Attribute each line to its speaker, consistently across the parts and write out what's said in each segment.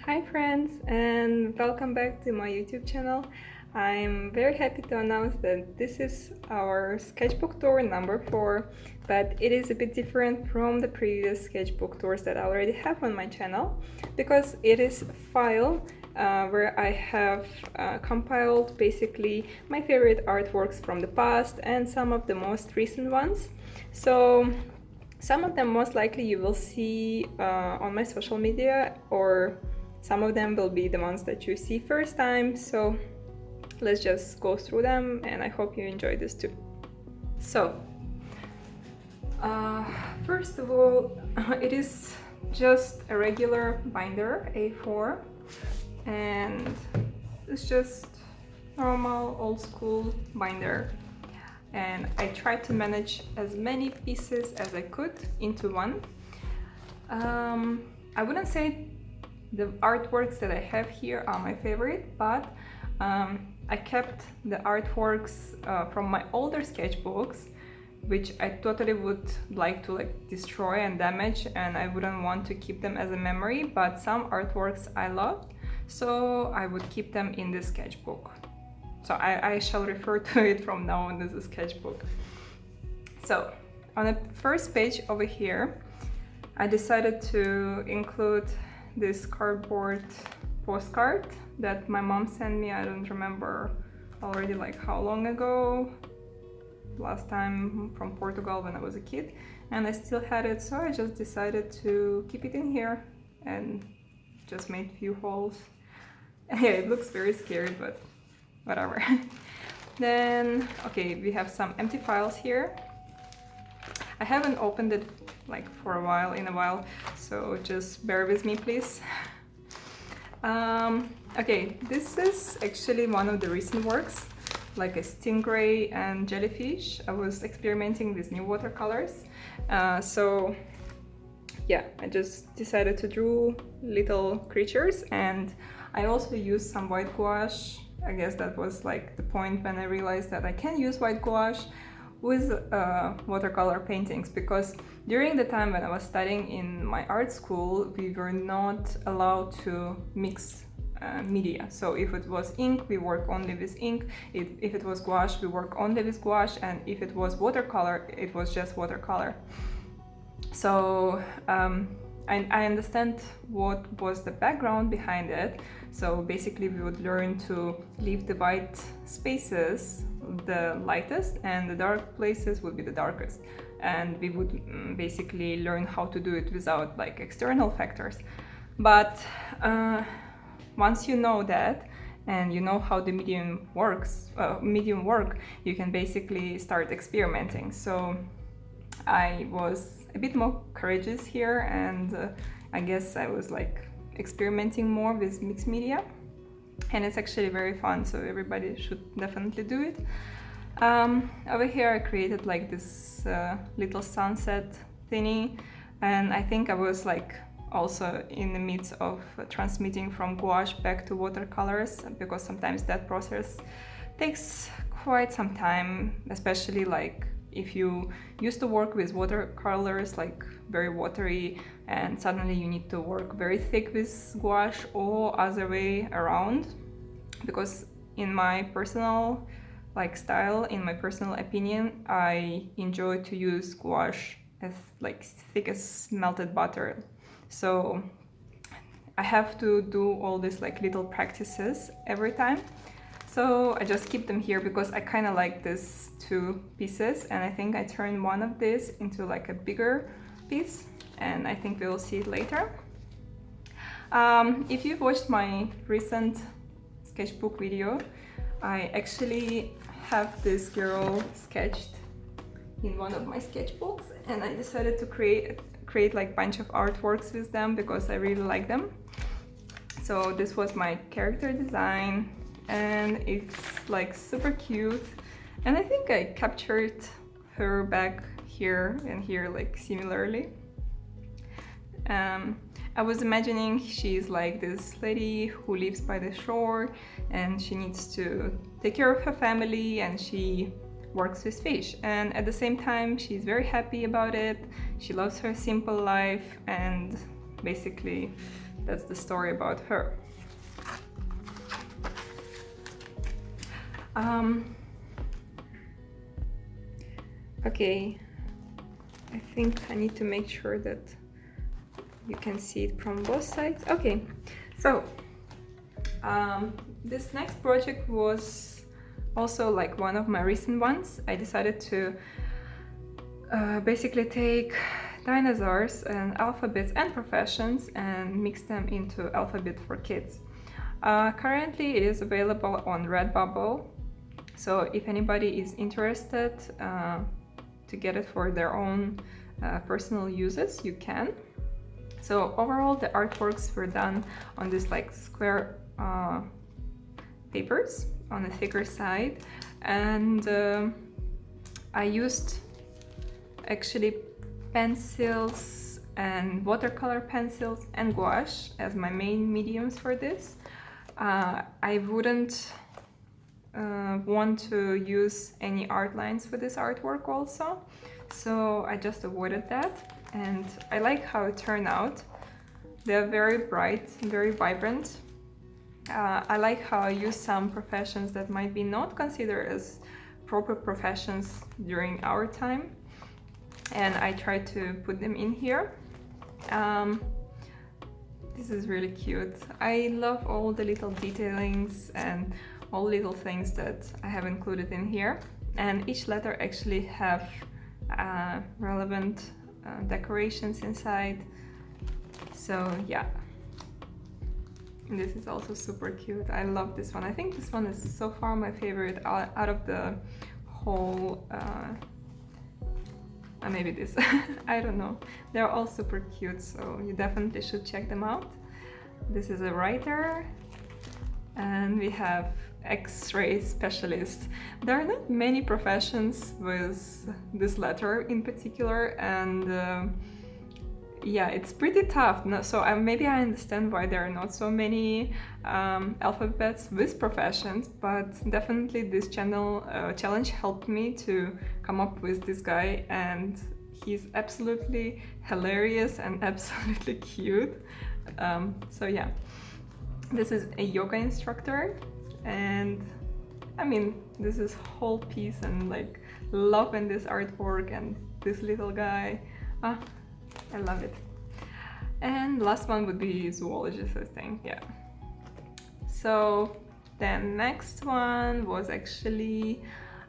Speaker 1: Hi friends, and welcome back to my YouTube channel. I'm very happy to announce that this is our sketchbook tour number 4, but it is a bit different from the previous sketchbook tours that I already have on my channel, because it is a file where I have compiled basically my favorite artworks from the past and some of the most recent ones. So some of them most likely you will see on my social media, or some of them will be the ones that you see first time. So let's just go through them, and I hope you enjoy this too. So first of all, it is just a regular binder, A4, and it's just normal old school binder. And I tried to manage as many pieces as I could into one. I wouldn't say the artworks that I have here are my favorite, but I kept the artworks from my older sketchbooks, which I totally would like to destroy and damage, and I wouldn't want to keep them as a memory, but some artworks I loved, so I would keep them in this sketchbook. So I shall refer to it from now on as a sketchbook. So on the first page over here, I decided to include this cardboard postcard that my mom sent me. I don't remember already how long ago, last time from Portugal when I was a kid, and I still had it, so I just decided to keep it in here and just made a few holes. Yeah, it looks very scary, but whatever. Then, okay, we have some empty files here. I haven't opened it for a while, so just bear with me, please. Okay, this is actually one of the recent works, like a Stingray and Jellyfish. I was experimenting with new watercolors, so yeah, I just decided to draw little creatures, and I also used some white gouache. I guess that was the point when I realized that I can use white gouache with watercolor paintings, because during the time when I was studying in my art school, we were not allowed to mix media. So if it was ink, we work only with ink. If it was gouache, we work only with gouache, and if it was watercolor, it was just watercolor. So I understand what was the background behind it. So basically we would learn to leave the white spaces the lightest and the dark places would be the darkest, and we would basically learn how to do it without external factors. But once you know that and you know how the medium work, you can basically start experimenting. So I was a bit more courageous here, and I guess I was experimenting more with mixed media, and it's actually very fun, so everybody should definitely do it. Over here I created this little sunset thingy, and I think I was also in the midst of transmitting from gouache back to watercolors, because sometimes that process takes quite some time, especially if you used to work with watercolors, very watery, and suddenly you need to work very thick with gouache, or other way around. Because in my personal style, in my personal opinion, I enjoy to use gouache as thick as melted butter. So I have to do all these little practices every time. So I just keep them here because I kind of like these two pieces, and I think I turned one of these into a bigger piece, and I think we will see it later. If you've watched my recent sketchbook video, I actually have this girl sketched in one of my sketchbooks, and I decided to create bunch of artworks with them because I really like them. So this was my character design, and it's super cute, and I think I captured her back here and here similarly. I was imagining she's this lady who lives by the shore, and she needs to take care of her family, and she works with fish, and at the same time she's very happy about it. She loves her simple life, and basically that's the story about her. Okay, I think I need to make sure that you can see it from both sides. Okay, so this next project was also like one of my recent ones. I decided to basically take dinosaurs and alphabets and professions and mix them into Alphabet for Kids. Currently it is available on Redbubble, so if anybody is interested to get it for their own personal uses, you can. So overall the artworks were done on this like square papers on a thicker side, and I used actually pencils and watercolor pencils and gouache as my main mediums for this. I wouldn't want to use any art lines for this artwork also, so I just avoided that, and I like how it turned out. They're very bright, very vibrant. I like how I use some professions that might be not considered as proper professions during our time, and I try to put them in here. This is really cute. I love all the little detailings and all little things that I have included in here, and each letter actually have relevant decorations inside. So yeah, and this is also super cute. I love this one. I think this one is so far my favorite out of the whole maybe this I don't know, they're all super cute, so you definitely should check them out. This is a writer, and we have X-ray specialist. There are not many professions with this letter in particular, and yeah, it's pretty tough. No, so maybe I understand why there are not so many alphabets with professions, but definitely this challenge helped me to come up with this guy, and he's absolutely hilarious and absolutely cute. So yeah, this is a yoga instructor, and I mean, this is whole piece and like love in this artwork and this little guy. I love it. And last one would be zoologist, I think, yeah. So the next one was actually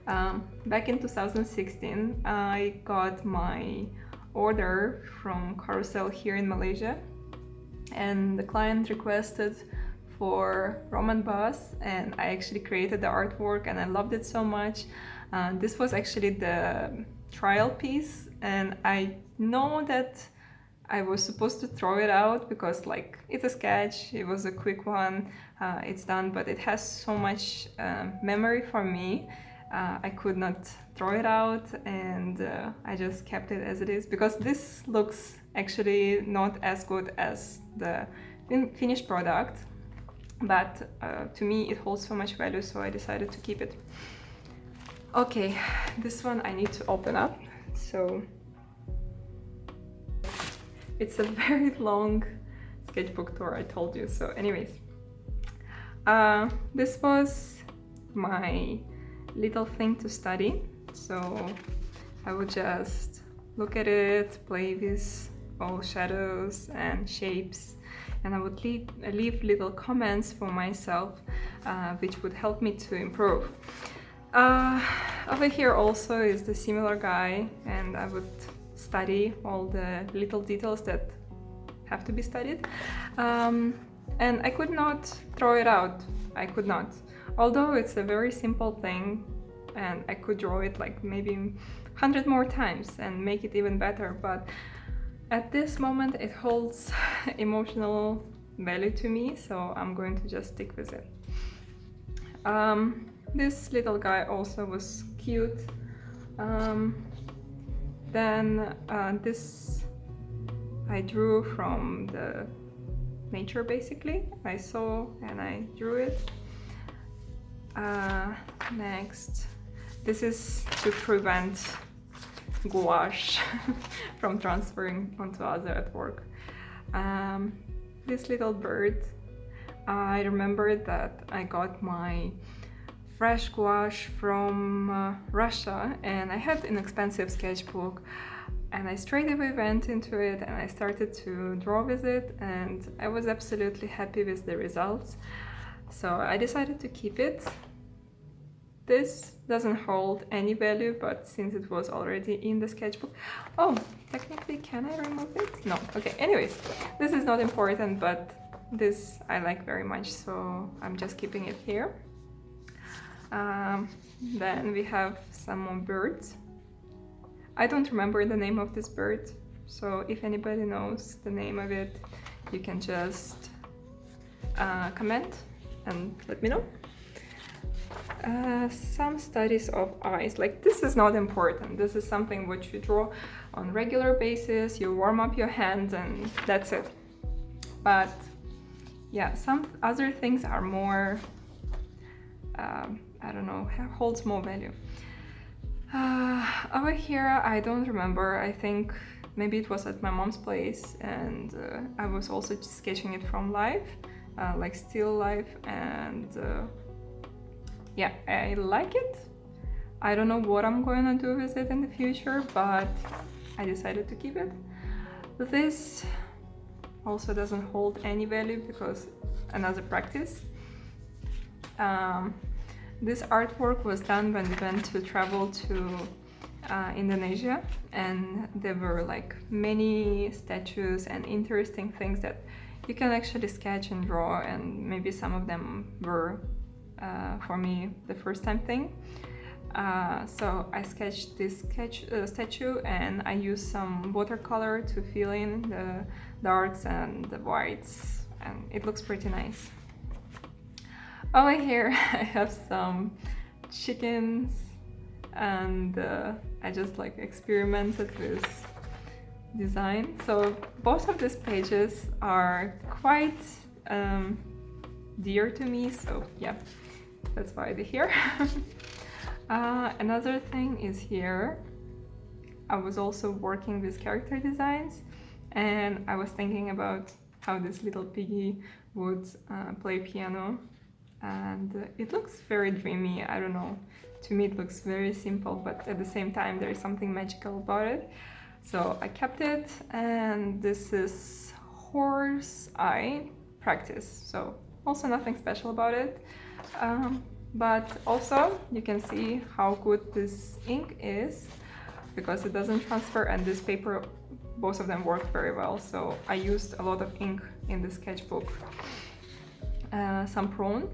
Speaker 1: back in 2016. I got my order from Carousel here in Malaysia, and the client requested for Roman bus, and I actually created the artwork and I loved it so much. This was actually the trial piece, and I know that I was supposed to throw it out because like it's a sketch, it was a quick one, it's done, but it has so much memory for me. I could not throw it out, and I just kept it as it is because this looks actually not as good as the finished product, but to me it holds so much value, so I decided to keep it. Okay, this one I need to open up, so it's a very long sketchbook tour, I told you. So anyways, this was my little thing to study, so I would just look at it, play with all shadows and shapes, and I would leave little comments for myself, which would help me to improve. Over here also is the similar guy, and I would study all the little details that have to be studied, and I could not throw it out. I could not, although it's a very simple thing, and I could draw it like maybe 100 more times and make it even better, but at this moment it holds emotional value to me, so I'm going to just stick with it. This little guy also was cute. Then this I drew from the nature, basically. I saw and I drew it. Next, this is to prevent gouache from transferring onto other artwork. this little bird. I remember that I got my fresh gouache from Russia, and I had an expensive sketchbook, and I straight away went into it and I started to draw with it, and I was absolutely happy with the results. So I decided to keep it. This doesn't hold any value, but since it was already in the sketchbook... Oh, technically, can I remove it? No. Okay, anyways, this is not important, but this I like very much, so I'm just keeping it here. Then we have some more birds. I don't remember the name of this bird, so if anybody knows the name of it, you can just comment and let me know. Some studies of eyes, like this is not important. This is something which you draw on regular basis, you warm up your hands and that's it. But yeah, some other things are more, I don't know, holds more value. Over here, I don't remember. I think maybe it was at my mom's place, and I was also sketching it from life, like still life, and yeah, I like it. I don't know what I'm going to do with it in the future, but I decided to keep it. This also doesn't hold any value because another practice. This artwork was done when we went to travel to Indonesia, and there were like many statues and interesting things that you can actually sketch and draw, and maybe some of them were for me the first time thing. So I sketched this statue, and I used some watercolor to fill in the darks and the whites, and it looks pretty nice. Over here I have some chickens, and I just like experimented with design. So both of these pages are quite dear to me, so yeah, that's why they're here. Another thing is here, I was also working with character designs, and I was thinking about how this little piggy would play piano, and it looks very dreamy. I don't know, to me it looks very simple, but at the same time there is something magical about it. So I kept it, and this is horse eye practice, so also nothing special about it. But also you can see how good this ink is, because it doesn't transfer, and this paper, both of them work very well. So I used a lot of ink in the sketchbook. Some prawn.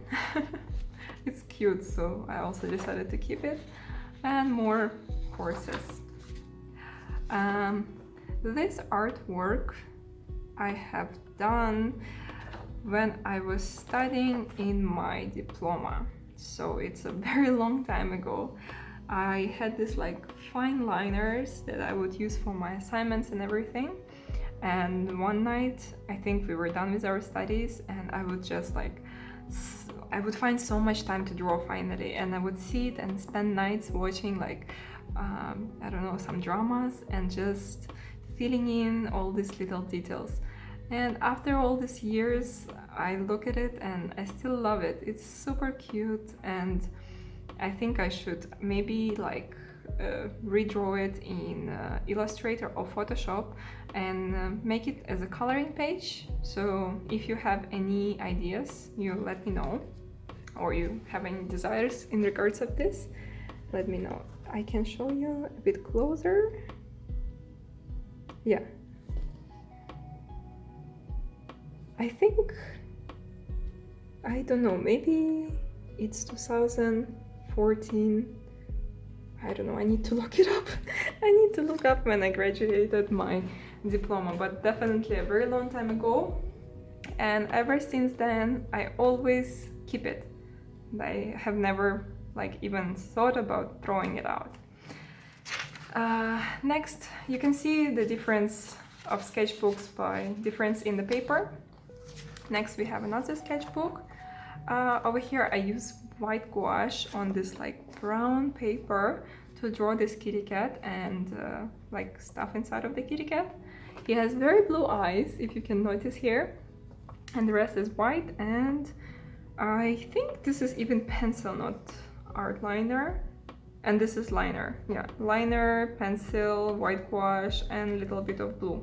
Speaker 1: It's cute, so I also decided to keep it. And more horses. This artwork I have done when I was studying in my diploma. So it's a very long time ago. I had this like fine liners that I would use for my assignments and everything. And one night, I think we were done with our studies, and I would just like, I would find so much time to draw finally, and I would sit and spend nights watching like, I don't know, some dramas, and just filling in all these little details. And after all these years, I look at it and I still love it. It's super cute, and I think I should maybe like redraw it in Illustrator or Photoshop and make it as a coloring page. So if you have any ideas, you let me know, or you have any desires in regards of this, let me know. I can show you a bit closer. Yeah, I think, I don't know, maybe it's 2014. I don't know, I need to look it up. I need to look up when I graduated my diploma, but definitely a very long time ago. And ever since then, I always keep it. I have never like even thought about throwing it out. Next, you can see the difference of sketchbooks by difference in the paper. Next, we have another sketchbook. Over here, I use white gouache on this like brown paper to draw this kitty cat and like stuff inside of the kitty cat. He has very blue eyes, if you can notice here. and the rest is white, and I think this is even pencil, not art liner. And this is liner, yeah, liner, pencil, white gouache, and a little bit of blue.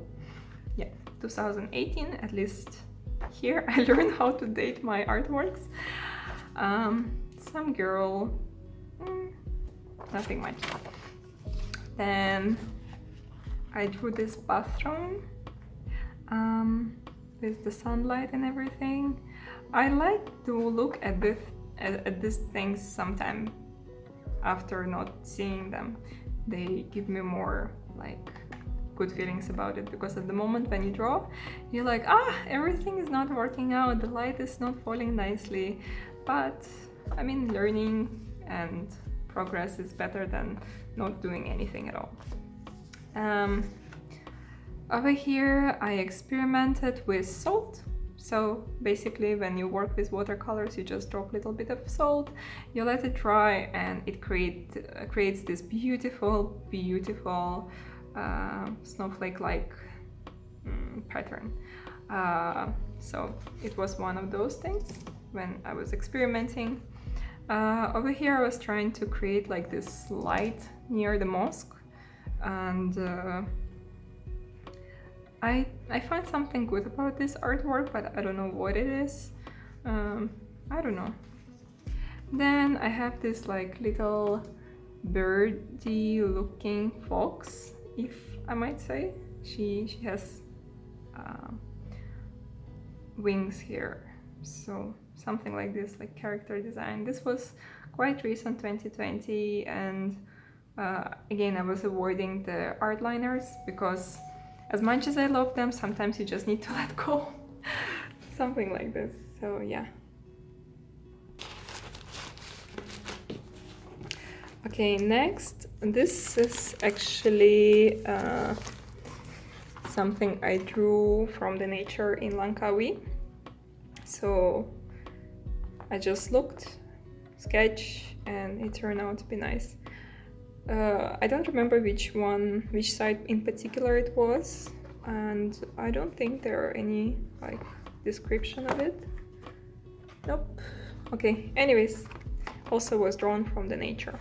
Speaker 1: Yeah, 2018, at least here I learned how to date my artworks. Some girl, nothing much. Then I drew this bathroom with the sunlight and everything. I like to look at these things sometime after not seeing them. They give me more like good feelings about it, because at the moment when you draw, you're like, everything is not working out, the light is not falling nicely. But I mean, learning and progress is better than not doing anything at all. Over here I experimented with salt. So basically when you work with watercolors, you just drop a little bit of salt, you let it dry, and it creates this beautiful snowflake-like pattern. So it was one of those things when I was experimenting. Over here I was trying to create like this light near the mosque, and I find something good about this artwork, but I don't know what it is. I don't know. Then I have this like little birdie looking fox, if I might say. She has wings here, so something like this, like character design. This was quite recent, 2020, and again I was avoiding the art liners, because as much as I love them, sometimes you just need to let go. Something like this, so yeah. Okay, next, this is actually something I drew from the nature in Langkawi. So I just looked, sketch, and it turned out to be nice. I don't remember which site in particular it was, and I don't think there are any like description of it. Nope. Okay, anyways, also was drawn from the nature.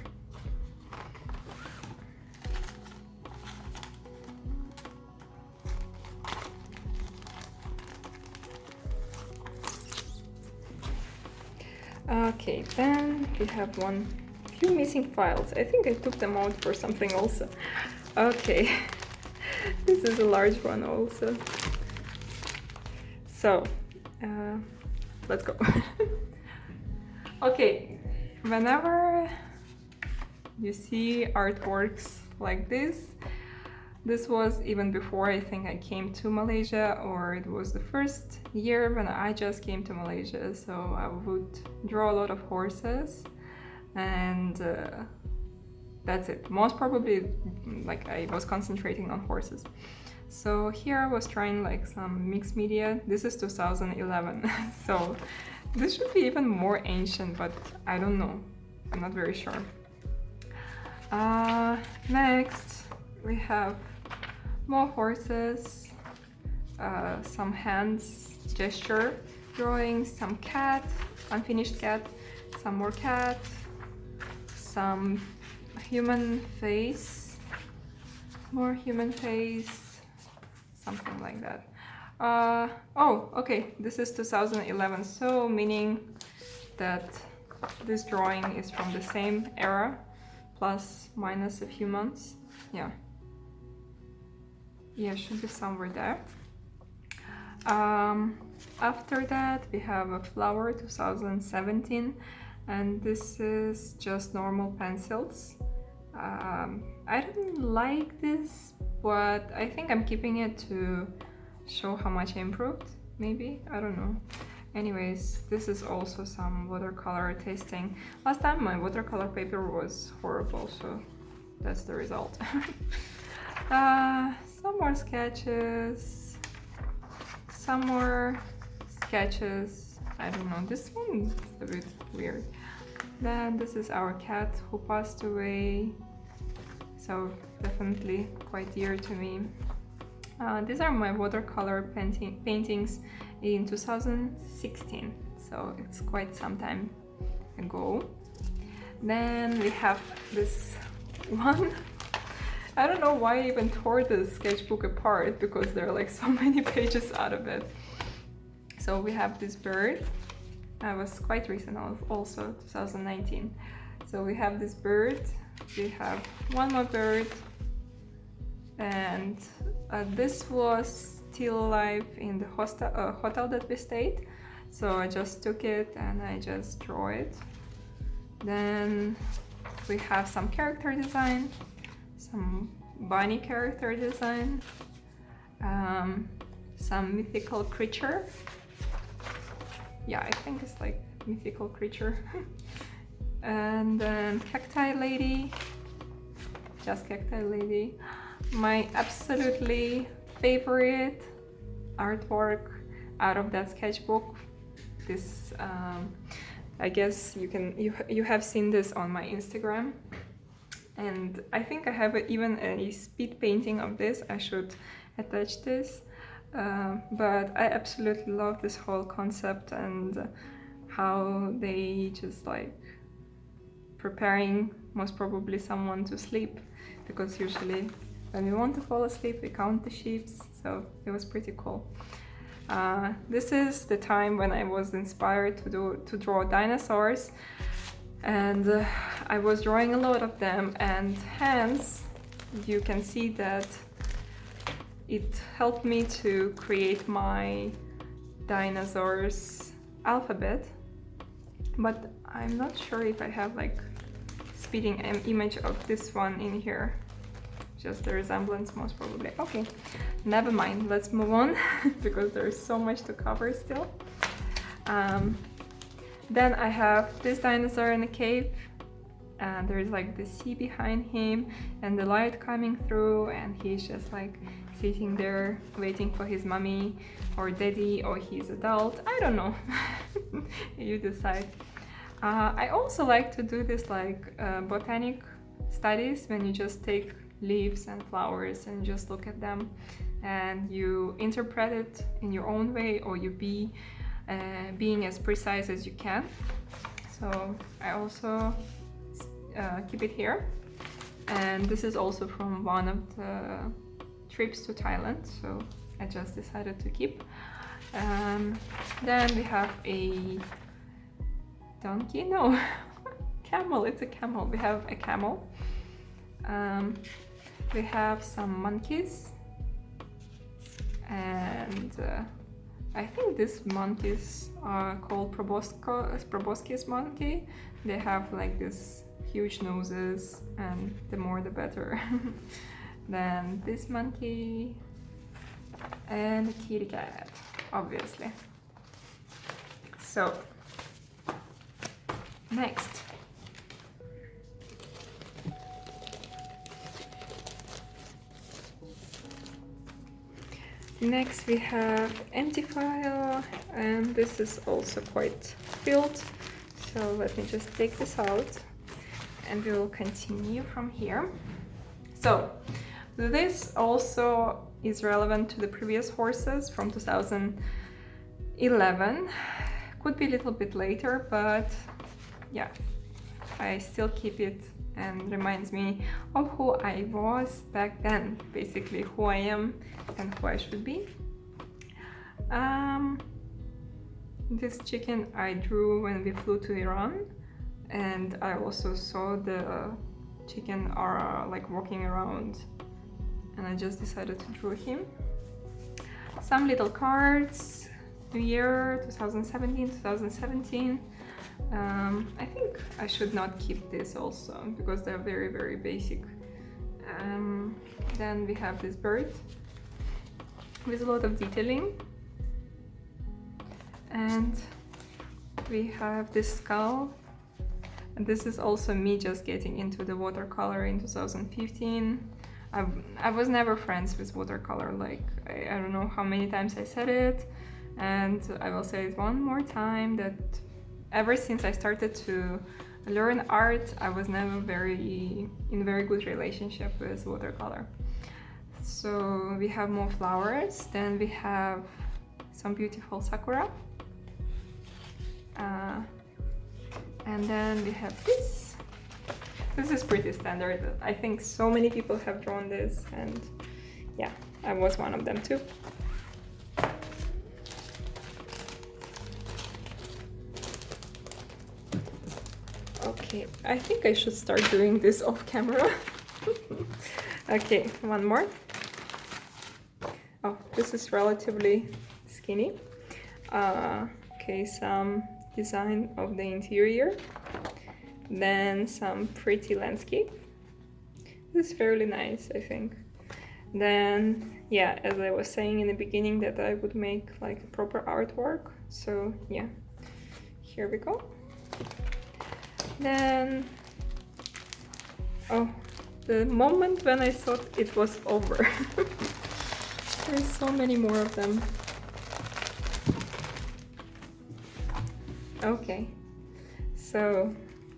Speaker 1: Okay, then we have few missing files. I think I took them out for something also. Okay, this is a large one also. So, let's go. Okay, whenever you see artworks like this was even before I think I came to Malaysia, or it was the first year when I just came to Malaysia. So I would draw a lot of horses, and that's it. Most probably, like, I was concentrating on horses. So here I was trying like some mixed media. This is 2011, so this should be even more ancient, but I don't know. I'm not very sure. Next, we have more horses, some hands gesture drawings, some cat, unfinished cat, some more cat, some human face, more human face, something like that. Oh, okay, this is 2011, so meaning that this drawing is from the same era, plus minus a few months. Yeah, should be somewhere there. After that we have a flower, 2017, and this is just normal pencils. I don't like this, but I think I'm keeping it to show how much I improved, maybe, I don't know. Anyways, this is also some watercolor testing. Last time my watercolor paper was horrible, so that's the result. Some more sketches, some more sketches. I don't know, this one is a bit weird. Then this is our cat who passed away, so definitely quite dear to me. These are my watercolor paintings in 2016, so it's quite some time ago. Then we have this one. I don't know why I even tore the sketchbook apart, because there are like so many pages out of it. So we have this bird. I was quite recent, also 2019. So we have this bird, we have one more bird, and this was still alive in the hotel that we stayed. So I just took it and I just drew it. Then we have some character design, some bunny character design, some mythical creature. Yeah, I think it's like mythical creature. And then cacti lady, just cacti lady. My absolutely favorite artwork out of that sketchbook. This, I guess you have seen this on my Instagram, and I think I have even a speed painting of this. I should attach this, but I absolutely love this whole concept and how they just like preparing most probably someone to sleep, because usually when we want to fall asleep we count the sheep, so it was pretty cool. This is the time when I was inspired to draw dinosaurs, and I was drawing a lot of them, and hence you can see that it helped me to create my dinosaurs alphabet. But I'm not sure if I have like speeding image of this one in here. Just the resemblance, most probably. Okay, never mind, let's move on because there's so much to cover still. Then I have this dinosaur in a cave, and there's like the sea behind him and the light coming through, and he's just like sitting there waiting for his mommy or daddy, or he's adult, I don't know. You decide. I also like to do this like botanic studies, when you just take leaves and flowers and just look at them and you interpret it in your own way, or you being as precise as you can. So I also keep it here, and this is also from one of the trips to Thailand, so I just decided to keep. Then we have a donkey, no, camel, it's a camel. We have a camel. We have some monkeys, and I think these monkeys are called proboscis monkey. They have like this huge noses, and the more the better. Then this monkey and a kitty cat, obviously. So next, we have empty file, and this is also quite filled, so let me just take this out and we will continue from here. So this also is relevant to the previous horses from 2011, could be a little bit later, but yeah, I still keep it and reminds me of who I was back then, basically who I am and who I should be. This chicken I drew when we flew to Iran, and I also saw the chicken like walking around, and I just decided to draw him. Some little cards, New Year 2017. I think I should not keep this also, because they're very, very basic. Then we have this bird with a lot of detailing, and we have this skull, and this is also me just getting into the watercolor in 2015. I was never friends with watercolor, like I don't know how many times I said it, and I will say it one more time, that ever since I started to learn art, I was never in very good relationship with watercolor. So we have more flowers, then we have some beautiful sakura. And then we have this. This is pretty standard. I think so many people have drawn this, and yeah, I was one of them too. Okay, I think I should start doing this off camera. Okay, one more. Oh, this is relatively skinny. Okay, some design of the interior. Then some pretty landscape. This is fairly nice, I think. Then, yeah, as I was saying in the beginning, that I would make like a proper artwork. So yeah, here we go. Then, oh, the moment when I thought it was over. There's so many more of them. Okay, so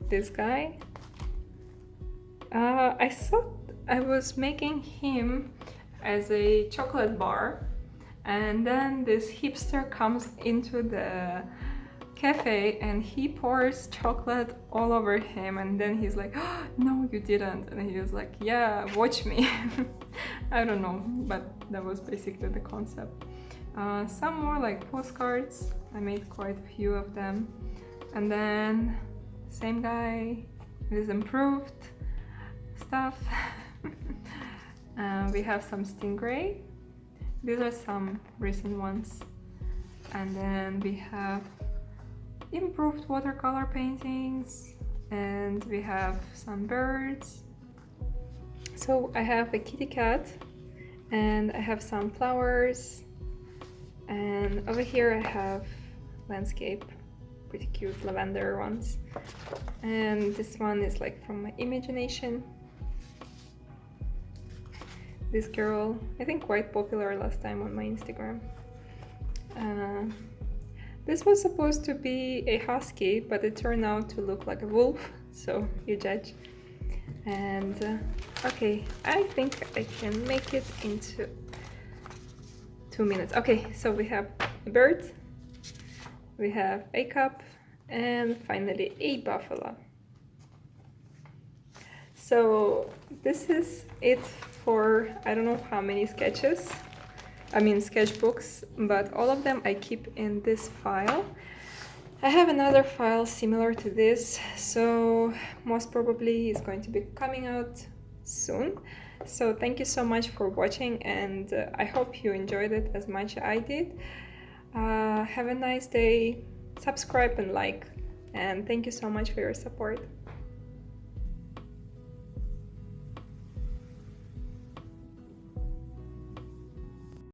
Speaker 1: this guy, I thought I was making him as a chocolate bar, and then this hipster comes into the cafe and he pours chocolate all over him, and then he's like, oh, no you didn't, and he was like, yeah, watch me. I don't know, but that was basically the concept. Some more like postcards. I made quite a few of them, and then same guy with improved stuff. We have some Stingray. These are some recent ones, and then we have improved watercolor paintings, and we have some birds. So I have a kitty cat, and I have some flowers, and over here I have landscape, pretty cute lavender ones, and this one is like from my imagination. This girl, I think quite popular last time on my Instagram. This was supposed to be a husky, but it turned out to look like a wolf, so you judge. And okay, I think I can make it into 2 minutes. Okay, so we have a bird, we have a cup, and finally a buffalo. So this is it for I don't know how many sketches. I mean sketchbooks, but all of them I keep in this file. I have another file similar to this, so most probably it's going to be coming out soon. So thank you so much for watching, and I hope you enjoyed it as much as I did. Have a nice day, subscribe and like, and thank you so much for your support.